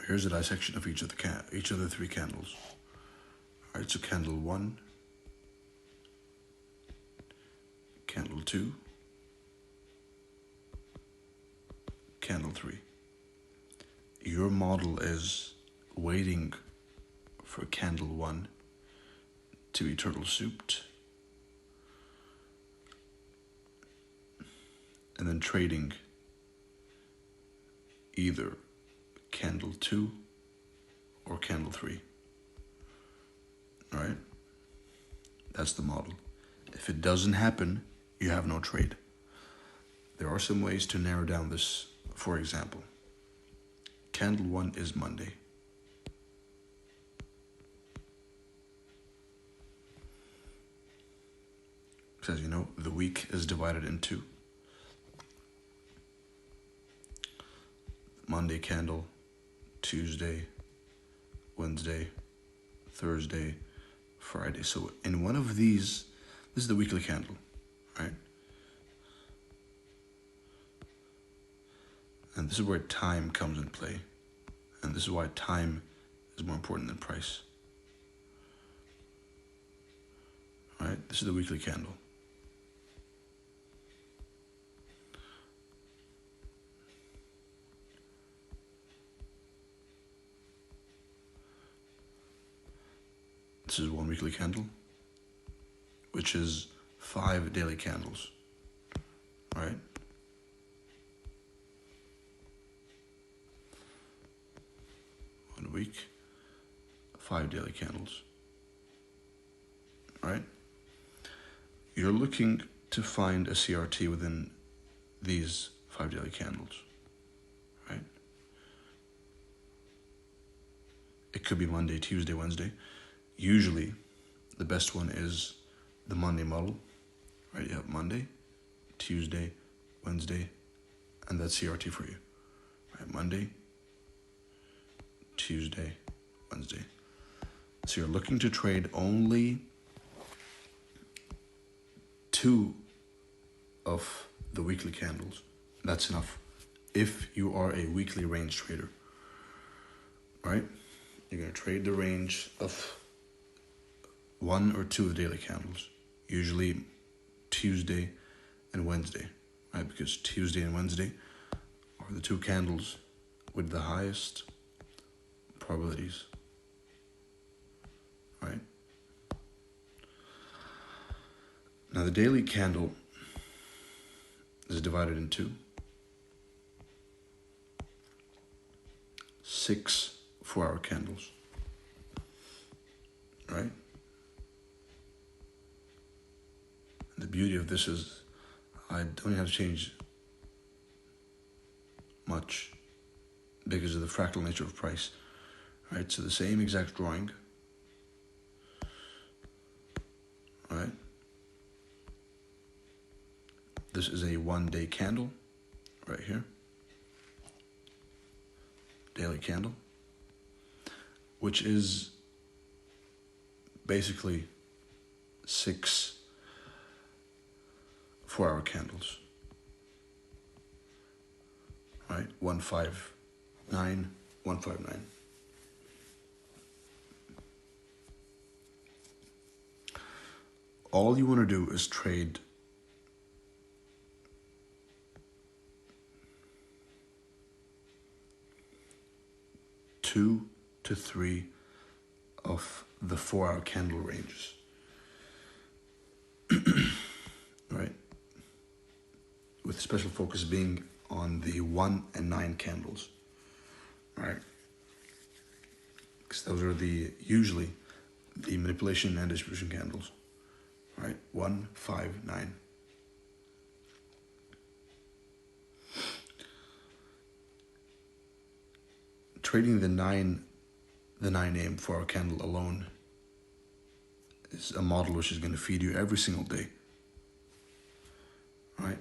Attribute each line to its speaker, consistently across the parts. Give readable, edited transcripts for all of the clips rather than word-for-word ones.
Speaker 1: here's the dissection of each of the three candles. All right, so candle 1, candle 2, candle 3. Your model is waiting for candle 1 to be turtle souped, and then trading either candle 2 or candle 3. All right? That's the model. If it doesn't happen, you have no trade. There are some ways to narrow down this. For example, candle 1 is Monday. It says, the week is divided in two. Monday candle, Tuesday, Wednesday, Thursday, Friday. So in one of these, this is the weekly candle, right? And this is where time comes in play. And this is why time is more important than price. All right, this is the weekly candle. This is one weekly candle, which is 5 daily candles, right? One week, 5 daily candles, right? You're looking to find a CRT within these 5 daily candles, right? It could be Monday, Tuesday, Wednesday. Usually, the best one is the Monday model, right? You have Monday, Tuesday, Wednesday, and that's CRT for you, right? Monday, Tuesday, Wednesday. So you're looking to trade only 2 of the weekly candles. That's enough. If you are a weekly range trader, right? You're going to trade the range of 1 or 2 of the daily candles, usually Tuesday and Wednesday, right? Because Tuesday and Wednesday are the 2 candles with the highest probabilities, right? Now the daily candle is divided in 2. 6 4-hour candles, right? The beauty of this is I don't have to change much because of the fractal nature of price, right? So the same exact drawing, right? This is a 1-day candle right here, daily candle, which is basically 6 4-hour candles, right? 159, 159. All you want to do is trade two to 3 of the 4-hour candle ranges, right? With special focus being on the 1 and 9 candles, right? Because those are usually the manipulation and distribution candles, right? 1, 5, 9. Trading the 9 AM 4-hour candle alone is a model which is going to feed you every single day, right?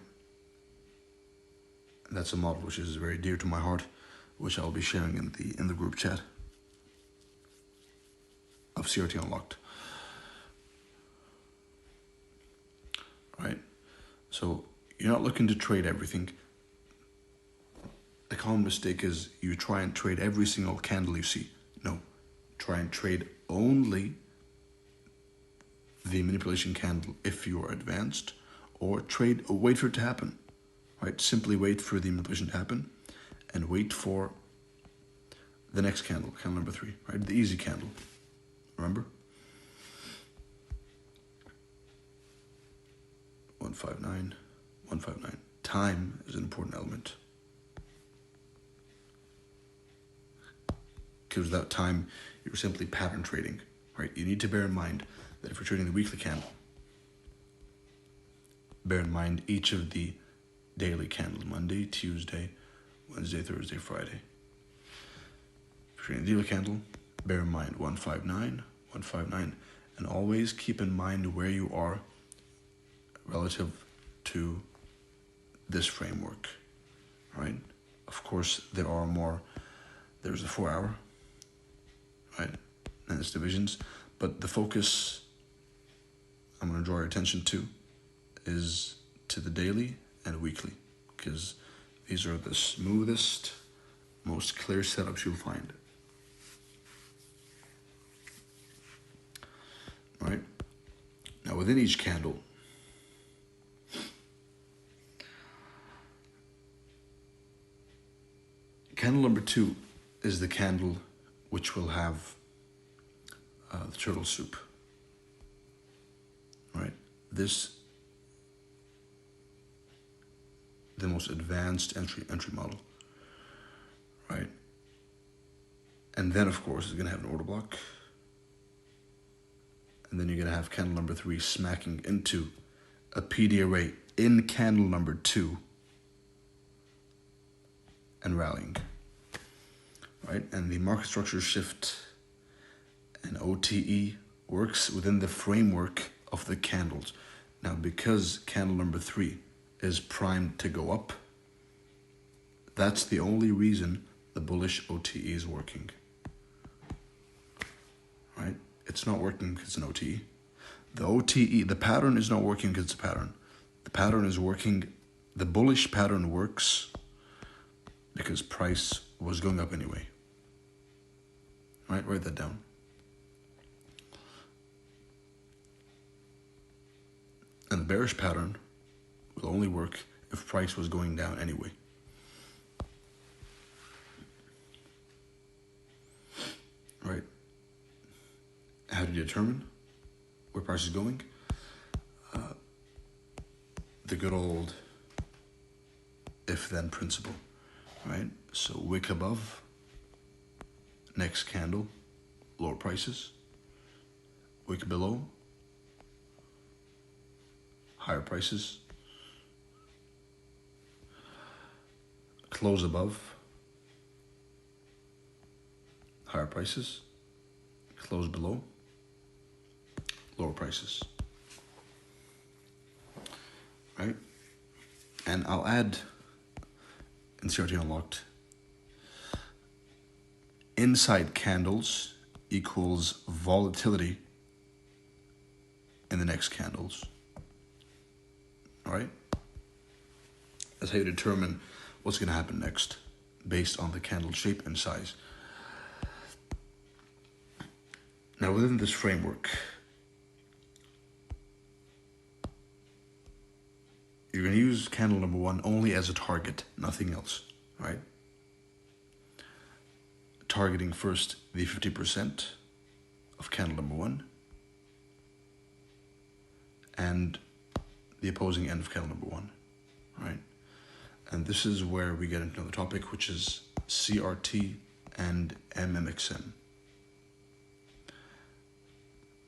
Speaker 1: And that's a model which is very dear to my heart, which I'll be sharing in the group chat of CRT Unlocked, right? So you're not looking to trade everything. the common mistake is you try and trade every single candle you see. No, try and trade only the manipulation candle if you are advanced, or wait for it to happen, right? Simply wait for the manipulation to happen and wait for the next candle, candle number 3, right? The easy candle, remember? 159, 159. Time is an important element. Because without time, you're simply pattern trading, right? You need to bear in mind that if you're trading the weekly candle, bear in mind each of the daily candles: Monday, Tuesday, Wednesday, Thursday, Friday. If you're trading the daily candle, bear in mind 159, 159, and always keep in mind where you are relative to this framework, right? Of course, there's a 4 hour, right? And its divisions, but the focus I'm going to draw your attention to is to the daily and weekly, because these are the smoothest, most clear setups you'll find. Right? Now within each candle, candle number 2 is the candle which will have the turtle soup. Right? This, the most advanced entry model. Right? And then of course it's going to have an order block. And then you're going to have candle number 3 smacking into a PD array in candle number 2 and rallying. Right? And the market structure shift and OTE works within the framework of the candles. Now, because candle number 3 is primed to go up, that's the only reason the bullish OTE is working. Right? It's not working because it's an OTE. The pattern is not working because it's a pattern. The pattern is working, the bullish pattern works because price was going up anyway. Right? Write that down. And the bearish pattern will only work if price was going down anyway. Right? How do you determine where price is going? The good old if-then principle, right? So wick above, next candle, lower prices. Wick below, higher prices. Close above, higher prices. Close below, lower prices. Right? And I'll add in CRT Unlocked, inside candles equals volatility in the next candles. All right? That's how you determine what's going to happen next based on the candle shape and size. Now, within this framework, you're going to use candle number 1 only as a target, nothing else, right? Targeting first the 50% of candle number 1 and the opposing end of candle number 1, right? And this is where we get into another topic, which is CRT and MMXM.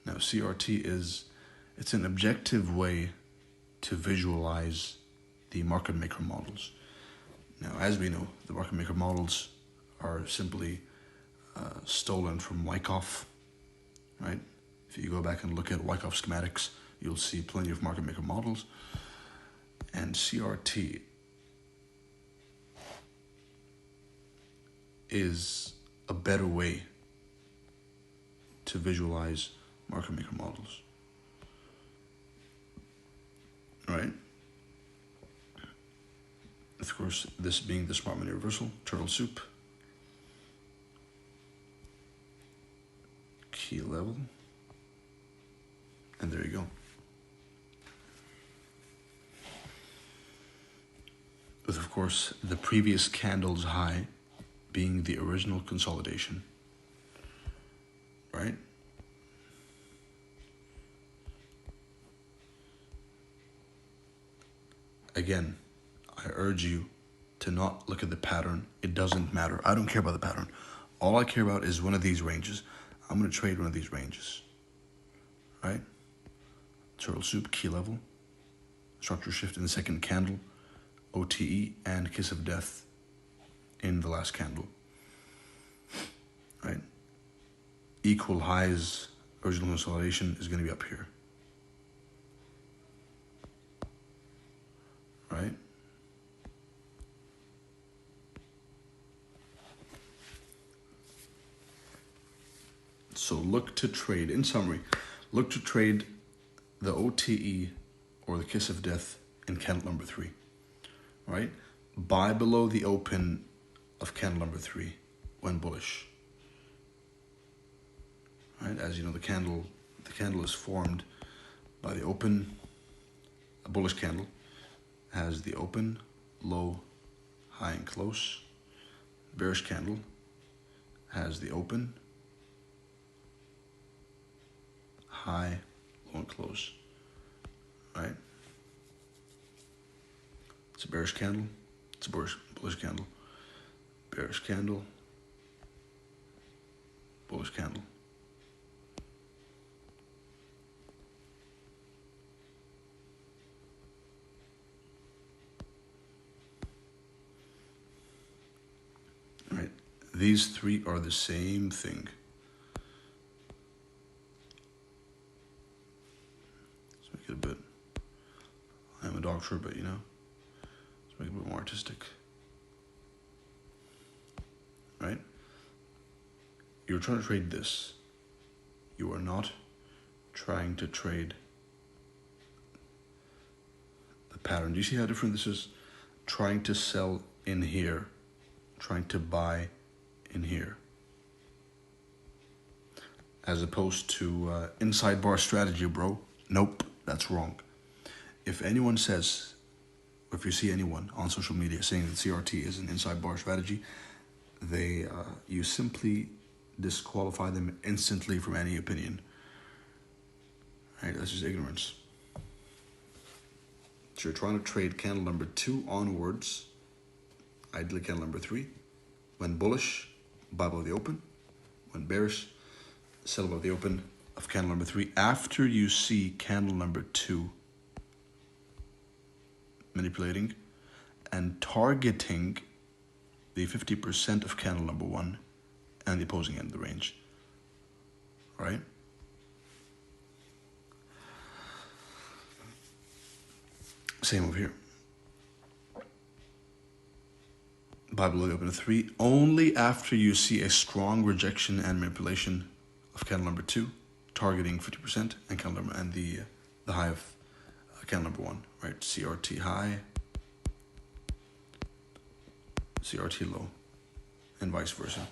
Speaker 1: Now, CRT it's an objective way to visualize the market maker models. Now, as we know, the market maker models are simply stolen from Wyckoff, right? If you go back and look at Wyckoff schematics, you'll see plenty of market maker models. And CRT is a better way to visualize market maker models. Right? of course, this being the smart money reversal, turtle soup, key level, and there you go. With, of course, the previous candle's high being the original consolidation, right? Again, I urge you to not look at the pattern. It doesn't matter. I don't care about the pattern. All I care about is one of these ranges. I'm going to trade one of these ranges, right? Turtle soup, key level, structure shift in the second candle, OTE, and kiss of death in the last candle, right? Equal highs, original consolidation is going to be up here, right? So look to trade, in summary, look to trade the OTE or the kiss of death in candle number 3, right? Buy below the open of candle number 3 when bullish, right? As you know, the candle is formed by the open. A bullish candle has the open, low, high, and close. Bearish candle has the open, high, low, and close, right? It's a bearish candle, it's a bullish candle, bearish candle, bullish candle. All right, these three are the same thing. Let's make it a bit, I'm a doctor, but you know, let's make it a bit more artistic. Right? You're trying to trade this. You are not trying to trade the pattern. Do you see how different this is? Trying to sell in here, trying to buy in here, as opposed to inside bar strategy, bro. Nope, that's wrong. If anyone says, or if you see anyone on social media saying that CRT is an inside bar strategy, you simply disqualify them instantly from any opinion. Right, that's just ignorance. So you're trying to trade candle number 2 onwards, ideally candle number 3. When bullish, buy below the open. When bearish, sell above the open of candle number 3. After you see candle number 2 manipulating and targeting the 50% of candle number 1 and the opposing end of the range. All right? Same over here. Buy below the open of 3 only after you see a strong rejection and manipulation of candle number 2, targeting 50% and candle number and the high of candle number 1, right? CRT high, CRT low, and vice versa.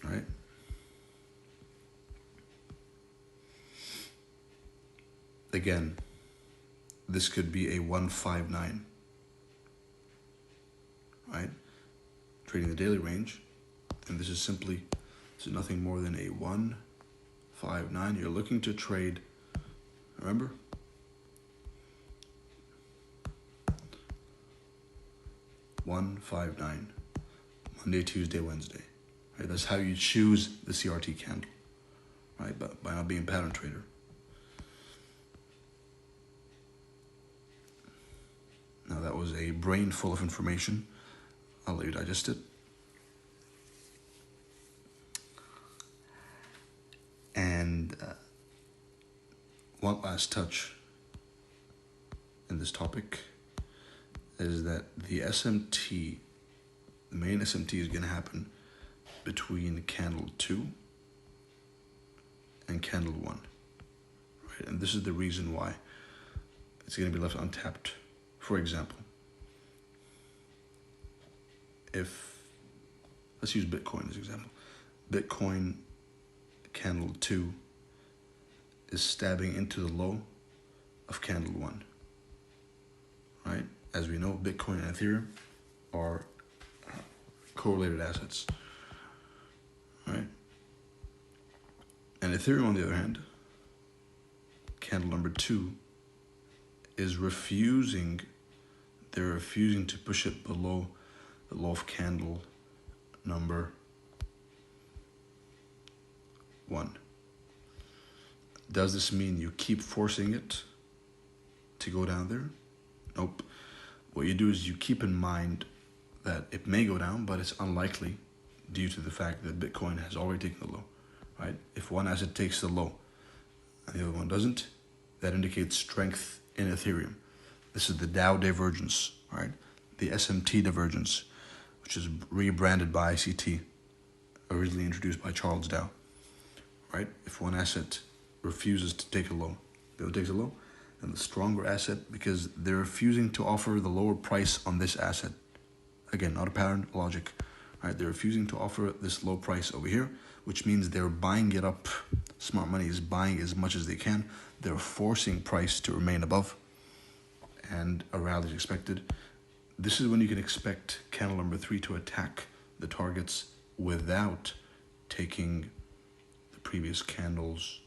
Speaker 1: Right? Again, this could be a 159, right? Trading the daily range, and this is nothing more than a 159. You're looking to trade, remember? $159, Monday, Tuesday, Wednesday. Right? That's how you choose the CRT candle, right? But by not being a pattern trader. Now that was a brain full of information. I'll let you digest it. And one last touch in this topic is that the SMT, the main SMT is going to happen between candle 2 and candle 1, right? And this is the reason why it's going to be left untapped. For example, let's use Bitcoin as an example. Bitcoin candle 2 is stabbing into the low of candle 1, right? As we know, Bitcoin and Ethereum are correlated assets, right? And Ethereum, on the other hand, candle number 2 is refusing to push it below the low of candle number 1. Does this mean you keep forcing it to go down there? Nope. What you do is you keep in mind that it may go down, but it's unlikely due to the fact that Bitcoin has already taken the low, right? If one asset takes the low and the other one doesn't, that indicates strength in Ethereum. This is the Dow divergence, right? The SMT divergence, which is rebranded by ICT, originally introduced by Charles Dow, right? If one asset refuses to take a low, the other takes a low, and the stronger asset, because they're refusing to offer the lower price on this asset. Again, not a pattern, logic, right? They're refusing to offer this low price over here, which means they're buying it up. Smart money is buying as much as they can. They're forcing price to remain above, and a rally is expected. This is when you can expect candle number 3 to attack the targets without taking the previous candle's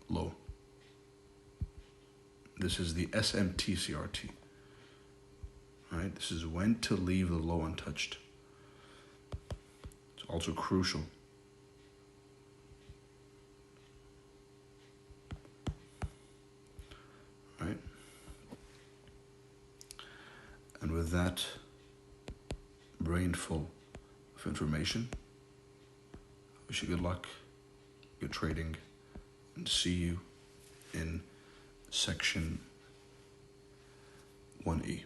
Speaker 1: low. This is the SMT CRT. Right? This is when to leave the low untouched. It's also crucial. Right? And with that brain full of information, I wish you good luck, good trading, and see you in section 1E.